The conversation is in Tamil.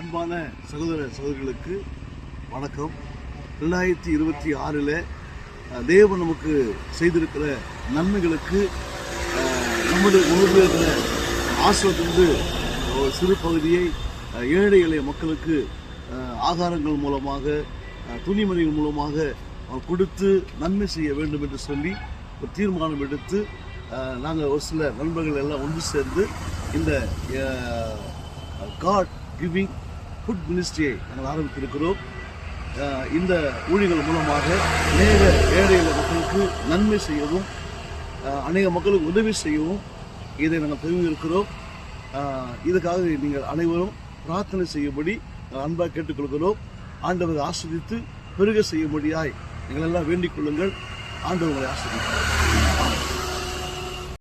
அன்பான சகோதர சகோதரிகளுக்கு வணக்கம். 2026 தேவன் நமக்கு செய்திருக்கிற நன்மைகளுக்கு நம்முடைய உணர்வில் இருக்கிற ஆசிரியத்திலிருந்து ஒரு சிறு பகுதியை ஏழை எளிய மக்களுக்கு ஆகாரங்கள் மூலமாக துணிமணிகள் மூலமாக கொடுத்து நன்மை செய்ய வேண்டும் என்று சொல்லி ஒரு தீர்மானம் எடுத்து நாங்கள் ஒரு சில நண்பர்கள் எல்லாம் ஒன்று சேர்ந்து இந்த காட் கிவிங் ஃபுட் மினிஸ்ட்ரியை நாங்கள் ஆரம்பித்திருக்கிறோம். இந்த ஊழியர்கள் மூலமாக அநேக ஏழை மக்களுக்கு நன்மை செய்யவும் அநேக மக்களுக்கு உதவி செய்யவும் இதை நாங்கள் தெரிவித்திருக்கிறோம். இதுக்காக நீங்கள் அனைவரும் பிரார்த்தனை செய்யும்படி அன்பாக கேட்டுக்கொள்கிறோம். ஆண்டவரை ஆஸ்வதித்து பெருக செய்யும்படியாய் எங்களெல்லாம் வேண்டிக் கொள்ளுங்கள். ஆண்டவரை ஆஸ்வதிக்கிறார்.